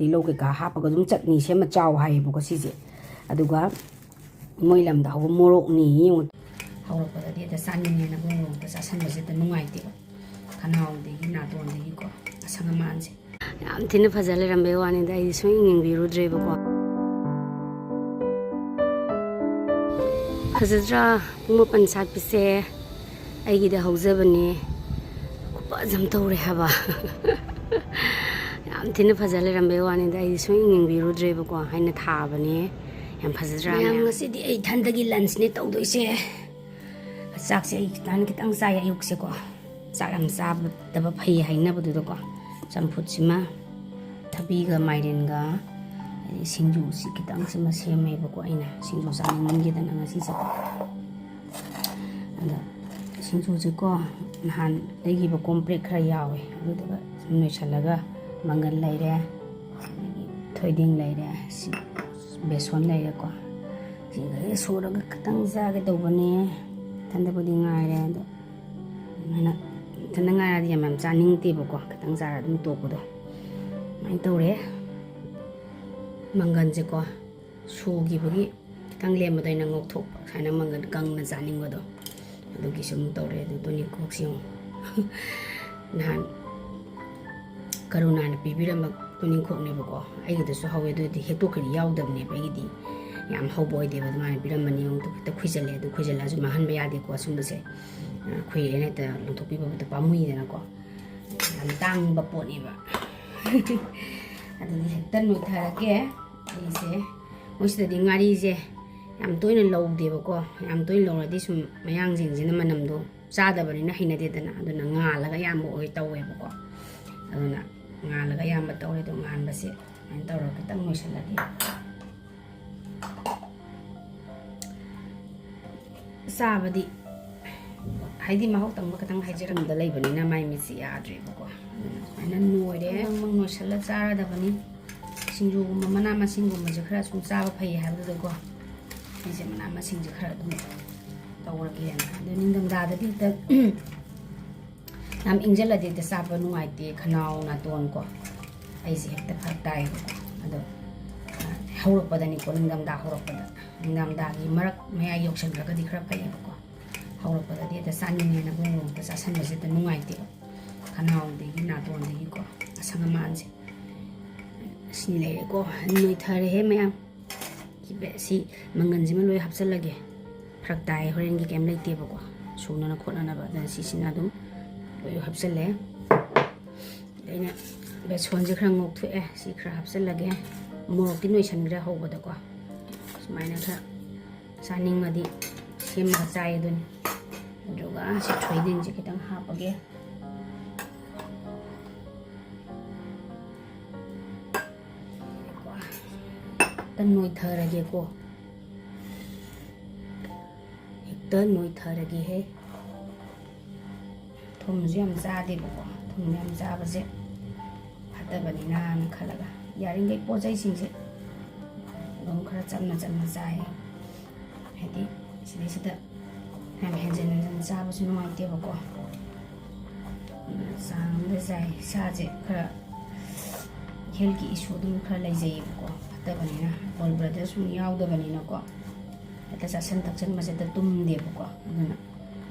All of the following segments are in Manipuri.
ꯇꯤꯜꯍꯧ ꯀꯩꯀꯥ ꯍꯥꯞꯄꯒ ꯑꯗꯨꯝ ꯆꯠꯅꯤ ꯁꯦꯝꯃ ꯆꯥꯎ ꯍꯥꯏꯌꯦꯕꯀꯣ ꯁꯤꯁꯦ ꯑꯗꯨꯒ ꯃꯣꯏ ꯂꯝꯗ ꯍꯧꯕ ꯃꯣꯔꯣꯛꯅꯤ ꯌꯦꯡꯉꯨ ꯍꯧꯔꯛꯄꯗꯗꯤ ꯍꯦꯛꯇ ꯆꯥꯅꯤꯡꯉꯦꯅ ꯃꯣꯔꯣꯛꯇ ꯆꯥꯁꯟꯕꯁꯤꯗ ꯅꯨꯡꯉꯥꯏꯇꯦꯕ ꯈꯅꯥꯎꯗꯒꯤ ꯅꯥꯇꯣꯟꯗꯒꯤꯀꯣ ꯑꯁꯪ ꯑꯃꯥꯟꯁꯦ ꯌꯥꯝ ꯊꯤꯅ ꯐꯖ ꯂꯩꯔꯝꯕꯩ ꯋꯥꯅꯤꯗ ꯑꯩꯗꯤ ꯁꯨꯡꯌꯦꯡ ꯌꯦꯡꯕꯤꯔꯨꯗ꯭ꯔꯦꯕꯀꯣ ꯐꯖꯗ꯭ꯔꯥ ꯄꯨꯡ 8 ꯁꯥꯠꯄꯁꯦ ꯑꯩꯒꯤꯗ ꯍꯧꯖꯕꯅꯦ ꯈꯨꯐꯖ ꯑꯃ ꯇꯧꯔꯦ ꯍꯥꯏꯕ ꯌꯥꯝ ꯊꯤꯅ ꯐꯖ ꯂꯩꯔꯝꯕꯩ ꯋꯥꯅꯤꯗ ꯑꯩꯗꯤ ꯁꯨꯡꯌꯦꯡ ꯌꯦꯡꯕꯤꯔꯨꯗ꯭ꯔꯦꯕꯀꯣ ꯑꯩꯅ ꯊꯥꯕꯅꯦ ꯌꯥꯝ ꯐꯖꯗ꯭ꯔꯥ ꯃꯌꯥꯝ ꯉꯁꯤꯗꯤ ꯑꯩ ꯏꯊꯟꯗꯒꯤ ꯂꯟꯁꯅꯦ ꯇꯧꯗꯣꯏꯁꯦ ꯆꯥꯛꯁꯦ ꯑꯩ ꯈꯤꯇꯪ ꯆꯥꯏ ꯑꯌꯨꯛꯁꯦꯀꯣ ꯆꯥꯛ ꯌꯥꯝ ꯆꯥꯕꯗꯕ ꯐꯩ ꯍꯥꯏꯅꯕꯗꯨꯗꯀꯣ ꯆꯝꯐꯨꯠꯁꯤꯃ ꯊꯕꯤꯒ ꯃꯥꯏꯔꯦꯟꯒ ꯁꯤꯡꯖꯨꯁꯤ ꯈꯤꯇꯪꯁꯤꯃ ꯁꯦꯝꯃꯦꯕꯀꯣ ꯑꯩꯅ ꯁꯤꯡꯖꯨ ꯆꯥꯅꯤꯡꯃꯟꯈꯤꯗꯅ ꯉꯁꯤꯁꯦꯀꯣ ꯑꯗ ꯁꯤꯡꯖꯨꯁꯦꯀꯣ ꯅꯍꯥꯟ ꯂꯩꯈꯤꯕ ꯀꯣꯝꯄ꯭ꯔꯦꯛ ꯈꯔ ꯌꯥꯎꯋꯦ ꯑꯗꯨꯗꯨꯒ ꯁꯨꯝ ꯂꯣꯏꯁꯤꯜꯂꯒ ꯃꯪꯒꯟ ꯂꯩꯔꯦ ꯑꯗꯒꯤ ꯊꯣꯏꯗꯤꯡ ꯂꯩꯔꯦ ꯕꯦꯁꯣꯟ ꯂꯩꯔꯦꯀꯣ ꯁꯤꯒꯩ ꯁꯨꯔꯒ ꯈꯤꯇꯪ ꯆꯥꯒꯦ ꯇꯧꯕꯅꯦ ꯏꯊꯟꯗꯕꯨꯗꯤ ꯉꯥꯏꯔꯦ ꯑꯗꯣ ꯑꯗꯨꯃꯥꯏꯅ ꯏꯊꯟꯗ ꯉꯥꯏꯔꯗꯤ ꯌꯥꯝ ꯆꯥꯅꯤꯡꯗꯦꯕꯀꯣ ꯈꯤꯇꯪ ꯆꯥꯔ ꯑꯗꯨꯝ ꯇꯣꯛꯄꯗꯣ ꯑꯗꯨꯃꯥꯏꯅ ꯇꯧꯔꯦ ꯃꯪꯒꯟꯁꯦꯀꯣ ꯁꯨꯈꯤꯕꯒꯤ ꯈꯤꯇꯪ ꯂꯦꯝꯕꯗꯣ ꯑꯩꯅ ꯉꯧꯊꯣꯛꯄ ꯁꯨꯃꯥꯏꯅ ꯃꯪꯒꯟ ꯀꯪꯅ ꯆꯥꯅꯤꯡꯕꯗꯣ ꯑꯗꯨꯒꯤ ꯁꯨꯝ ꯇꯧꯔꯦ ꯑꯗꯨ ꯇꯨꯅꯤꯡꯈꯣꯛꯁꯤ ꯌꯦꯡꯉꯨ ꯅꯍꯥꯟ ꯀꯔꯨꯅꯥꯅ ꯄꯤꯕꯤꯔꯝꯕ ꯇꯨꯅꯤꯡꯈꯣꯛꯅꯦꯕꯀꯣ ꯑꯩꯒꯤꯗꯁꯨ ꯍꯧꯋꯦ ꯑꯗꯨꯗꯤ ꯍꯦꯛꯇꯣꯛꯈ꯭ꯔꯗꯤ ꯌꯥꯎꯗꯕꯅꯦꯕ ꯑꯩꯒꯤꯗꯤ ꯌꯥꯝ ꯍꯧꯕ ꯑꯣꯏꯗꯦꯕ ꯑꯗꯨꯃꯥꯏꯅ ꯄꯤꯔꯝꯕꯅꯤ ꯑꯃꯨꯛ ꯍꯦꯛꯇ ꯈꯨꯏꯖꯜꯂꯦ ꯑꯗꯨ ꯈꯨꯏꯖꯜꯂꯁꯨ ꯃꯥꯡꯍꯟꯕ ꯌꯥꯗꯦꯀꯣ ꯁꯨꯝꯕꯁꯦ ꯈꯨꯏꯔꯦꯅ ꯍꯦꯛꯇ ꯂꯧꯊꯣꯛꯄꯤꯕꯗ ꯄꯥꯝꯃꯨꯏꯗꯅꯀꯣ ꯌꯥꯝ ꯇꯥꯡꯕ ꯄꯣꯠꯅꯦꯕ ꯑꯗꯨꯗꯤ ꯍꯦꯛꯇ ꯅꯣꯏꯊꯔꯒꯦ ꯑꯩꯁꯦ ꯃꯣꯏꯁꯤꯗꯗꯤ ꯉꯥꯔꯤꯁꯦ ꯌꯥꯝ ꯇꯣꯏꯅ ꯂꯧꯗꯦꯕꯀꯣ ꯌꯥꯝ ꯇꯣꯏꯅ ꯂꯧꯔꯗꯤ ꯁꯨꯝ ꯃꯌꯥꯡꯁꯤꯡꯁꯤꯅ ꯃꯅꯝꯗꯣ ꯆꯥꯗꯕꯅꯤ나 ꯍꯩꯅꯗꯦꯗꯅ ꯑꯗꯨꯅ ꯉꯥꯜꯂꯒ ꯑꯌꯥꯝꯕ ꯑꯣꯏ ꯇꯧꯋꯦꯕꯀꯣ ꯑꯗꯨꯅ ꯉꯥꯜꯂꯒ ꯑꯌꯥꯝꯕ ꯇꯧꯔꯦ ꯑꯗꯣ ꯉꯥꯟꯕꯁꯦ ꯑꯗꯨꯃꯥꯏꯅ ꯇꯧꯔꯒ ꯈꯤꯇꯪ ꯂꯣꯏꯁꯤꯜꯂꯗꯤ ꯆꯥꯕꯗꯤ ꯍꯥꯏꯗꯤ ꯃꯍꯥꯎ ꯇꯪꯕ ꯈꯤꯇꯪ ꯍꯥꯏꯖꯔꯝꯗ ꯂꯩꯕꯅꯤꯅ ꯃꯥꯏ ꯃꯤꯠꯁꯤ ꯌꯥꯗ꯭ꯔꯦꯕꯀꯣ ꯑꯗꯨꯅ ꯁꯨꯃꯥꯏꯅ ꯅꯣꯏꯔꯦ ꯅꯪꯃꯛ ꯅꯣꯏꯁꯜꯂ ꯆꯥꯔꯗꯕꯅꯤ ꯁꯤꯡꯖꯨꯒꯨꯝꯕ ꯃꯅꯥ ꯃꯁꯤꯡꯒꯨꯝꯕꯁꯦ ꯈꯔ ꯁꯨꯝ ꯆꯥꯕ ꯐꯩ ꯍꯥꯏꯕꯗꯨꯗꯀꯣ ꯑꯩꯁꯦ ꯃꯅꯥ ꯃꯁꯤꯡꯁꯦ ꯈꯔ ꯑꯗꯨꯝ ꯇꯧꯔꯒꯦꯅ ꯑꯗꯣ ꯅꯤꯡꯊꯝꯊꯥꯗꯗꯤ ꯍꯦꯛꯇ ꯌꯥꯝ ꯏꯪꯁꯤꯜꯂꯗꯤ ꯍꯦꯛꯇ ꯆꯥꯕ ꯅꯨꯡꯉꯥꯏꯇꯦ ꯈꯅꯥꯎ ꯅꯥꯇꯣꯟ ꯀꯣ ꯑꯩꯁꯦ ꯍꯦꯛꯇ ꯐꯔꯛ ꯇꯥꯏꯌꯦꯕꯀꯣ ꯑꯗꯣ ꯍꯧꯔꯛꯄꯗꯅꯤꯀꯣ ꯅꯤꯡꯊꯝꯊꯥ ꯍꯧꯔꯛꯄꯗ ꯅꯤꯡꯊꯝꯊꯥꯒꯤ ꯃꯔꯛ ꯃꯌꯥꯏ ꯌꯧꯁꯟꯈ꯭ꯔꯒꯗꯤ ꯈꯔ ꯐꯩꯌꯦꯕꯀꯣ ꯍꯧꯔꯛꯄꯗꯗꯤ ꯍꯦꯛꯇ ꯆꯥꯅꯤꯡꯉꯦꯅ ꯃꯣꯔꯣꯛꯇ ꯆꯥꯁꯟꯕꯁꯦ ꯍꯦꯛꯇ ꯅꯨꯡꯉꯥꯏꯇꯦꯕ ꯈꯅꯥꯎꯗꯒꯤ ꯅꯥꯇꯣꯟꯗꯒꯤꯀꯣ ꯑꯁꯪ ꯑꯃꯥꯟꯁꯦ ꯁꯤ ꯂꯩꯔꯦꯀꯣ ꯅꯣꯏꯊꯔꯦꯍꯦ ꯃꯌꯥꯝ ꯁꯤ ꯃꯪꯒꯟꯁꯤꯃ ꯂꯣꯏ ꯍꯥꯞꯆꯤꯜꯂꯒꯦ ꯐꯔꯛ ꯇꯥꯏ ꯍꯣꯔꯦꯟꯒꯤ ꯀꯩꯝ ꯂꯩꯇꯦꯕꯀꯣ ꯁꯨꯅꯅ ꯈꯣꯠꯅꯅꯕ ꯑꯗꯨꯅ ꯁꯤꯁꯤꯅ ꯑꯗꯨꯝ ꯂꯣꯏ ꯍꯥꯞꯆꯤꯜꯂꯦ ꯑꯩꯅ ꯕꯦꯁꯣꯟꯁꯦ ꯈꯔ ꯉꯧꯊꯣꯛꯑꯦ ꯁꯤ ꯈꯔ ꯍꯥꯞꯆꯤꯜꯂꯒꯦ ꯃꯣꯔꯣꯛꯇꯤ ꯅꯣꯏꯁꯟꯈ꯭ꯔꯦ ꯍꯧꯕꯗꯀꯣ ꯁꯨꯃꯥꯏꯅ ꯈꯔ ꯆꯥꯅꯤꯡꯉꯗꯤ ꯁꯦꯝꯃꯒ ꯆꯥꯏ ꯑꯗꯨꯅꯤ ꯑꯗꯨꯒ ꯁꯤ ꯊꯣꯏꯗꯤꯡꯁꯦ ꯈꯤꯇꯪ ꯍꯥꯞꯄꯒꯦ ꯍꯦꯛꯇ ꯅꯣꯏꯊꯔꯒꯦꯀꯣ ꯍꯦꯛꯇ ꯅꯣꯏꯊꯔꯒꯦꯍꯦ ꯊꯨꯝꯁꯨ ꯌꯥꯝ ꯆꯥꯗꯦꯕꯀꯣ ꯊꯨꯝ ꯌꯥꯝ ꯆꯥꯕꯁꯦ ꯐꯠꯇꯕꯅꯤꯅ ꯈꯜꯂꯒ ꯌꯥꯔꯤꯈꯩ ꯄꯣꯠ ꯆꯩꯁꯤꯡꯁꯦ ꯑꯗꯨꯝ ꯈꯔ ꯆꯝꯅ ꯆꯥꯏ ꯍꯥꯏꯗꯤ ꯁꯤꯗꯩꯁꯤꯗ ꯌꯥꯝ ꯍꯦꯟꯖꯤꯟ ꯆꯥꯕꯁꯨ ꯅꯨꯡꯉꯥꯏꯇꯦꯕꯀꯣ ꯆꯥꯡ ꯑꯃꯗ ꯆꯥꯏ ꯏꯁꯥꯁꯦ ꯈꯔ ꯍꯦꯜꯊꯀꯤ ꯏꯁꯨ ꯑꯗꯨꯝ ꯈꯔ ꯂꯩꯖꯩꯌꯦꯕꯀꯣ ꯐꯠꯇꯕꯅꯤꯅ ꯑꯣꯜ ꯕ꯭ꯔꯗꯔ ꯁꯨꯝ ꯌꯥꯎꯗꯕꯅꯤꯅꯀꯣ ꯍꯦꯛꯇ ꯆꯥꯁꯤꯟ ꯊꯛꯆꯟꯕꯁꯦ ꯍꯦꯛꯇ ꯇꯨꯝꯗꯦꯕꯀꯣ ꯑꯗꯨꯅ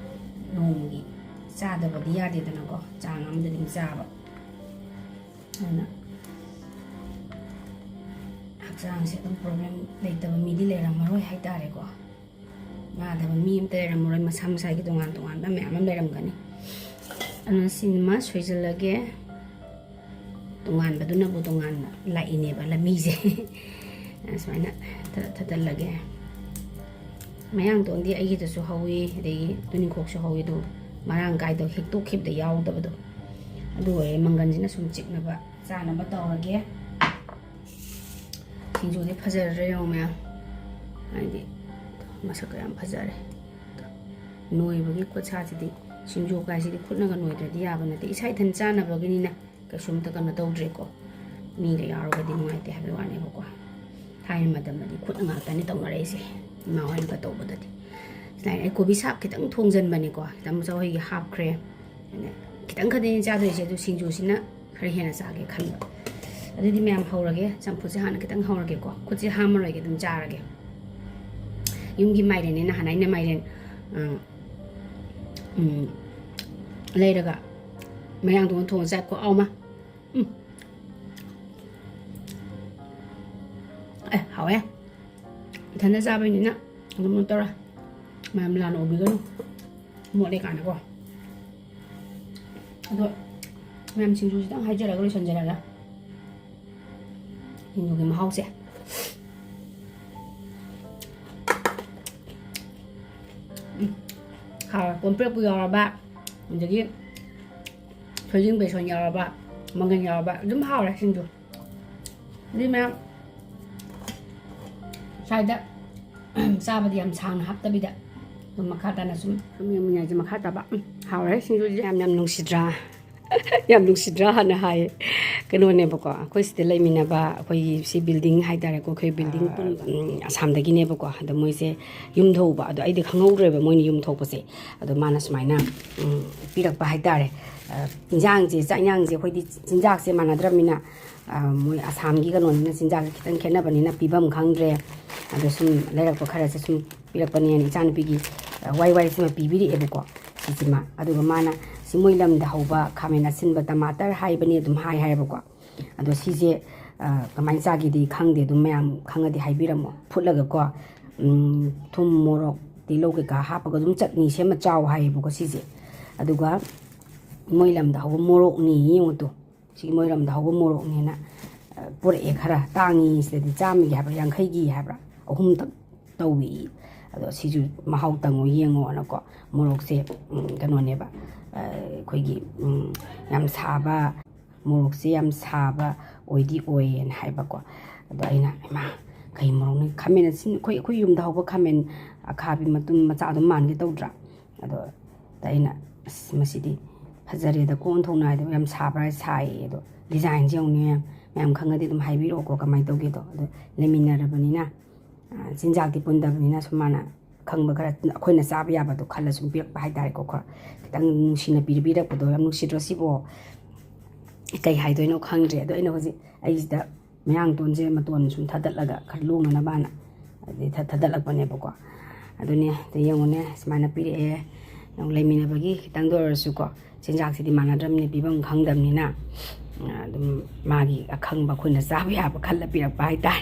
ꯅꯣꯡꯃꯒꯤ ꯆꯥꯗꯕꯗꯤ ꯌꯥꯗꯦꯗꯅꯀꯣ ꯆꯥꯡ ꯑꯃꯗ ꯑꯗꯨꯝ ꯆꯥꯕ ꯑꯗꯨꯅ ꯍꯛꯆꯥꯡꯁꯦ ꯑꯗꯨꯝ ꯄ꯭ꯔꯣꯕ꯭ꯂꯦꯝ ꯂꯩꯇꯕ ꯃꯤꯗꯤ ꯂꯩꯔꯝꯃꯔꯣꯏ ꯍꯥꯏꯇꯥꯔꯦꯀꯣ ꯅꯥꯗꯕ ꯃꯤ ꯑꯃꯇ ꯂꯩꯔꯝꯃꯔꯣꯏ ꯃꯁꯥ ꯃꯁꯥꯒꯤ ꯇꯣꯉꯥꯟ ꯇꯣꯉꯥꯟꯕ ꯃꯌꯥꯝ ꯑꯃ ꯂꯩꯔꯝꯒꯅꯤ ꯑꯗꯨꯅ ꯁꯤꯅꯦꯃꯥ ꯁꯣꯏꯖꯤꯜꯂꯒꯦ ꯇꯣꯉꯥꯟꯕꯗꯨꯅꯕꯨ ꯇꯣꯉꯥꯟꯅ ꯂꯥꯛꯏꯅꯦꯕ ꯂꯝꯕꯤꯁꯦ ꯁꯨꯃꯥꯏꯅ ꯊꯠꯇꯜꯂꯒꯦ ꯃꯌꯥꯡꯇꯣꯟꯗꯤ ꯑꯩꯒꯤꯗꯁꯨ ꯍꯧꯋꯤ ꯑꯗꯒꯤ ꯇꯨꯅꯤꯡꯈꯣꯛꯁꯨ ꯍꯧꯋꯤ ꯑꯗꯨ ꯃꯔꯥꯡ ꯀꯥꯏꯗꯕ ꯍꯦꯛꯇꯣꯛꯈꯤꯕꯗ ꯌꯥꯎꯗꯕꯗꯣ ꯑꯗꯨ ꯑꯣꯏꯔꯦ ꯃꯪꯒꯟꯁꯤꯅ ꯁꯨꯝ ꯆꯤꯛꯅꯕ ꯆꯥꯅꯕ ꯇꯧꯔꯒꯦ ꯁꯤꯡꯖꯨꯗꯤ ꯐꯖꯔꯗ꯭ꯔꯥ ꯌꯦꯡꯉꯣ ꯃꯌꯥꯝ ꯍꯥꯏꯗꯤ ꯃꯁꯛꯀ ꯌꯥꯝ ꯐꯖꯔꯦ ꯅꯣꯏꯕꯒꯤ ꯈꯨꯠꯁꯥꯁꯤꯗꯤ ꯁꯤꯡꯖꯨ ꯀꯥꯏꯁꯤꯗꯤ ꯈꯨꯠꯅꯒ ꯅꯣꯏꯗ꯭ꯔꯗꯤ ꯌꯥꯕ ꯅꯠꯇꯦ ꯏꯁꯥ ꯏꯊꯟ ꯆꯥꯅꯕꯒꯤꯅꯤꯅ ꯀꯩꯁꯨꯝꯇ ꯀꯩꯅꯣ ꯇꯧꯗ꯭ꯔꯦꯀꯣ ꯃꯤꯒ ꯌꯥꯎꯔꯒꯗꯤ ꯅꯨꯡꯉꯥꯏꯇꯦ ꯍꯥꯏꯕꯒꯤ ꯋꯥꯅꯦꯕꯀꯣ ꯊꯥꯏꯅ ꯃꯇꯝꯗꯗꯤ ꯈꯨꯠꯅ ꯉꯥꯛꯇꯅꯤ ꯇꯧꯅꯔꯛꯏꯁꯦ ꯏꯃꯥ ꯍꯣꯏꯅꯒ ꯇꯧꯕꯗꯗꯤ ꯁꯨꯃꯥꯏꯅ ꯑꯩ ꯀꯣꯕꯤ ꯁꯥꯞ ꯈꯤꯇꯪ ꯊꯣꯡꯖꯟꯕꯅꯤꯀꯣ ꯈꯤꯇꯪ ꯆꯋꯥꯏꯒꯤ ꯍꯥꯞꯈ꯭ꯔꯦ ꯈꯤꯇꯪ ꯈꯛꯇꯅꯤ ꯆꯥꯗꯣꯏꯁꯦ ꯑꯗꯨ ꯁꯤꯡꯖꯨꯁꯤꯅ ꯈꯔ ꯍꯦꯟꯅ ꯆꯥꯒꯦ ꯈꯟꯕ ꯑꯗꯨꯗꯤ ꯃꯌꯥꯝ ꯍꯧꯔꯒꯦ ꯆꯝꯐꯨꯠꯁꯦ ꯍꯥꯟꯅ ꯈꯤꯇꯪ ꯍꯧꯔꯒꯦꯀꯣ ꯈꯨꯠꯁꯦ ꯍꯥꯝꯃꯔꯣꯏꯒꯦ ꯑꯗꯨꯝ ꯆꯥꯔꯒꯦ ꯌꯨꯝꯒꯤ ꯃꯥꯏꯔꯦꯟꯅꯦ ꯅꯍꯥꯟ ꯑꯩꯅ ꯃꯥꯏꯔꯦꯟ ꯂꯩꯔꯒ ꯃꯌꯥꯡꯗꯣꯡ ꯊꯣꯡꯉ ꯆꯥꯏꯀꯣ ꯑꯥꯎꯃ ꯍꯥꯎꯋꯦ ꯏꯊꯟꯗ ꯆꯥꯕꯩꯅꯤꯅ ꯑꯗꯨꯝ ꯇꯧꯔ ꯃꯌꯥꯝ ꯂꯥꯟꯅ ꯎꯕꯤꯒꯅꯨ ꯃꯣꯠꯂꯦ ꯀꯥꯟꯗꯀꯣ ꯑꯗꯣ ꯃꯌꯥꯝ ꯁꯤꯡꯖꯨ ꯈꯤꯇꯪ ꯍꯥꯏꯖꯔꯒ ꯂꯣꯏꯁꯟꯖꯔꯒ ꯁꯤꯡꯖꯨꯒꯤ ꯃꯍꯥꯎꯁꯦ ꯍꯥꯎꯔꯦ ꯀꯣꯝꯄ꯭ꯔꯦꯛꯄꯨ ꯌꯥꯎꯔꯕ ꯑꯗꯒꯤ ꯊꯣꯏꯗꯤꯡ ꯕꯦꯁꯣꯟ ꯌꯥꯎꯔꯕ ꯃꯪꯒꯟ ꯌꯥꯎꯔꯕ ꯑꯗꯨꯝ ꯍꯥꯎꯔꯦ ꯁꯤꯡꯖꯨ ꯑꯗꯨꯗꯤ ꯃꯌꯥꯝ ꯁ꯭ꯋꯥꯏꯗ ꯆꯥꯕꯗꯤ ꯌꯥꯝ ꯁꯥꯡꯅ ꯍꯥꯞꯇꯕꯤꯗ ꯑꯗꯨꯝ ꯃꯈꯥ ꯇꯥꯅ ꯁꯨꯝ ꯌꯦꯡꯃꯤꯟꯅꯁꯦ ꯃꯈꯥ ꯇꯥꯕ ꯍꯥꯎꯔꯦ ꯁꯤꯡꯖꯨꯁꯦ ꯌꯥꯝ ꯅꯨꯡꯁꯤꯗ꯭ꯔꯥ ꯌꯥꯝ ꯅꯨꯡꯁꯤꯗ꯭ꯔꯥ ꯍꯥꯟꯅ ꯍꯥꯏꯌꯦ ꯀꯩꯅꯣꯅꯦꯕꯀꯣ ꯑꯩꯈꯣꯏ ꯁꯤꯗ ꯂꯩꯃꯤꯟꯅꯕ ꯑꯩꯈꯣꯏꯒꯤ ꯁꯤ ꯕꯤꯜꯗꯤꯡ ꯍꯥꯏꯇꯥꯔꯦꯀꯣ ꯑꯩꯈꯣই ꯕꯤꯜꯗꯤꯡ ꯑꯁꯥꯝꯗꯒꯤꯅꯦꯕꯀꯣ ꯑꯗꯣ ꯃꯣꯏꯁꯦ ꯌꯨꯝ ꯊꯣꯛꯎꯕ ꯑꯗꯣ ꯑꯩꯗꯤ ꯈꯪꯍꯧꯗ꯭ꯔꯦꯕ ꯃꯣꯏꯅ ꯌꯨꯝ ꯊꯣꯛꯄꯁꯦ ꯑꯗꯣ ꯃꯥꯅ ꯁꯨꯃꯥꯏꯅ ꯄꯤꯔꯛꯄ ꯍꯥꯏꯇꯥꯔꯦ ꯏꯟꯖꯥꯡꯁꯦ ꯆꯥꯛ ꯏꯟꯖꯥꯡꯁꯦ ꯑꯩꯈꯣꯏꯗꯤ ꯆꯤꯟꯖꯥꯛꯁꯦ ꯃꯥꯟꯅꯗ꯭ꯔꯕꯅꯤꯅ ꯃꯣꯏ ꯑꯁꯥꯝꯒꯤ ꯀꯩꯅꯣꯅꯤꯅ ꯆꯤꯟꯖꯥꯛꯁꯦ ꯈꯤꯇꯪ ꯈꯦꯠꯅꯕꯅꯤꯅ ꯄꯤꯐꯝ ꯈꯪꯗ꯭ꯔꯦ ꯑꯗꯣ ꯁꯨꯝ ꯂꯩꯔꯛꯄ ꯈꯔꯁꯦ ꯁꯨꯝ ꯄꯤꯔꯛꯄꯅꯦꯅ ꯏꯆꯥꯅꯨꯄꯤꯒꯤ ꯋꯥꯏꯁꯤꯃ ꯄꯤꯕꯤꯔꯛꯑꯦꯕꯀꯣ ꯁꯤꯁꯤꯃ ꯑꯗꯨꯒ ꯃꯥꯅ ꯁꯤ ꯃꯣꯏ ꯂꯝꯗ ꯍꯧꯕ ꯈꯥꯃꯦꯟ ꯑꯁꯤꯟꯕ ꯇꯃꯥꯇꯔ ꯍꯥꯏꯕꯅꯤ ꯑꯗꯨꯝ ꯍꯥꯏꯌꯦꯕꯀꯣ ꯑꯗꯣ ꯁꯤꯁꯦ ꯀꯃꯥꯏꯅ ꯆꯥꯒꯦꯗꯤ ꯈꯪꯗꯦ ꯑꯗꯨꯝ ꯃꯌꯥꯝ ꯈꯪꯉꯗꯤ ꯍꯥꯏꯕꯤꯔꯝꯃꯣ ꯐꯨꯠꯂꯒꯀꯣ ꯊꯨꯝ ꯃꯣꯔꯣꯛ ꯇꯤꯜꯍꯧ ꯀꯩꯀꯥ ꯍꯥꯞꯄꯒ ꯑꯗꯨꯝ ꯆꯠꯅꯤ ꯁꯦꯝꯃ ꯆꯥꯎ ꯍꯥꯏꯌꯦꯕꯀꯣ ꯁꯤꯁꯦ ꯑꯗꯨꯒ ꯃꯣꯏ ꯂꯝꯗ ꯍꯧꯕ ꯃꯣꯔꯣꯛꯅꯤ ꯌꯦꯡꯉꯨꯇꯣ ꯁꯤꯒꯤ ꯃꯣꯏ ꯂꯝꯗ ꯍꯧꯕ ꯃꯣꯔꯣꯛꯅꯦꯅ ꯄꯨꯔꯛꯑꯦ ꯈꯔ ꯇꯥꯡꯉꯤ ꯁꯤꯗꯗꯤ ꯆꯥꯝꯃꯒꯤ ꯍꯥꯏꯕ꯭ꯔꯥ ꯌꯥꯡꯈꯩꯒꯤ ꯍꯥꯏꯕ꯭ꯔꯥ ꯑꯍꯨꯝꯇꯪ ꯇꯧꯏ ꯑꯗꯣ ꯁꯤꯁꯨ ꯃꯍꯥꯎ ꯇꯪꯉꯣ ꯌꯦꯡꯉꯣꯅꯀꯣ ꯃꯣꯔꯣꯛꯁꯦ ꯀꯩꯅꯣꯅꯦꯕ ꯑꯩꯈꯣꯏꯒꯤ ꯌꯥꯝ ꯁꯥꯕ ꯃꯣꯔꯣꯛꯁꯦ ꯌꯥꯝ ꯁꯥꯕ ꯑꯣꯏꯗꯤ ꯑꯣꯏꯌꯦꯅ ꯍꯥꯏꯕꯀꯣ ꯑꯗꯣ ꯑꯩꯅ ꯏꯃꯥ ꯀꯩ ꯃꯣꯔꯣꯛꯅꯤ ꯈꯥꯃꯦꯟ ꯑꯁꯤꯟ ꯑꯩꯈꯣꯏ ꯌꯨꯝꯗ ꯍꯧꯕ ꯈꯥꯃꯦꯟ ꯑꯈꯥꯕꯤ ꯃꯇꯨꯝ ꯃꯆꯥ ꯑꯗꯨꯝ ꯃꯥꯟꯒꯦ ꯇꯧꯗ꯭ꯔꯥ ꯑꯗꯣ ꯑꯩꯅ ꯑꯁ ꯃꯁꯤꯗꯤ ꯐꯖꯔꯦꯗ ꯀꯣꯟ ꯊꯣꯡꯅꯥꯏꯗ ꯌꯥꯝ ꯁꯥꯕ꯭ꯔꯥ ꯁꯥꯏꯌꯦ ꯑꯗꯣ ꯗꯤꯖꯥꯏꯟꯁꯦ ꯌꯦꯡꯉꯨꯅꯦ ꯃꯌꯥꯝ ꯈꯪꯉꯗꯤ ꯑꯗꯨꯝ ꯍꯥꯏꯕꯤꯔꯛꯑꯣꯀꯣ ꯀꯃꯥꯏꯅ ꯇꯧꯒꯦꯗꯣ ꯑꯗꯣ ꯂꯩꯃꯤꯟꯅꯔꯕꯅꯤꯅ ꯆꯤꯟꯖꯥꯛꯇꯤ ꯄꯨꯟꯗꯕꯅꯤꯅ ꯁꯨꯝ ꯃꯥꯅ ꯈꯪꯕ ꯈꯔ ꯑꯩꯈꯣꯏꯅ ꯆꯥꯕ ꯌꯥꯕꯗꯣ ꯈꯜꯂ ꯁꯨꯝ ꯄꯤꯔꯛꯄ ꯍꯥꯏꯇꯥꯔꯦꯀꯣ ꯈꯔ ꯈꯤꯇꯪ ꯅꯨꯡꯁꯤꯅ ꯄꯤꯕꯤꯔꯛꯄꯗꯣ ꯌꯥꯝ ꯅꯨꯡꯁꯤꯗ꯭ꯔꯣ ꯁꯤꯕꯣ ꯀꯩ ꯍꯥꯏꯗꯣꯏꯅꯣ ꯈꯪꯗ꯭ꯔꯦ ꯑꯗꯣ ꯑꯩꯅ ꯍꯧꯖꯤꯛ ꯑꯩꯁꯤꯗ ꯃꯌꯥꯡꯇꯣꯟꯁꯦ ꯃꯇꯣꯟ ꯁꯨꯝ ꯊꯥꯗꯠꯂꯒ ꯈꯔ ꯂꯣꯡꯅꯅꯕꯅ ꯑꯗꯩ ꯊꯥꯗꯠꯂꯛꯄꯅꯦꯕꯀꯣ ꯑꯗꯨꯅꯦ ꯑꯗ ꯌꯦꯡꯉꯨꯅꯦ ꯁꯨꯃꯥꯏꯅ ꯄꯤꯔꯛꯑꯦ ꯂꯩꯃꯤꯟꯅꯕꯒꯤ ꯈꯤꯇꯪꯗ ꯑꯣꯏꯔꯁꯨꯀꯣ ꯆꯤꯟꯖꯥꯛꯁꯤꯗꯤ ꯃꯥꯟꯅꯗ꯭ꯔꯕꯅꯤꯅ ꯄꯤꯐꯝ ꯈꯪꯗꯕꯅꯤꯅ ꯑꯗꯨꯝ ꯃꯥꯒꯤ ꯑꯈꯪꯕ ꯑꯩꯈꯣꯏꯅ ꯆꯥꯕ ꯌꯥꯕ ꯈꯜꯂ ꯄꯤꯔꯛꯄ ꯍꯥꯏꯇꯥꯔꯦ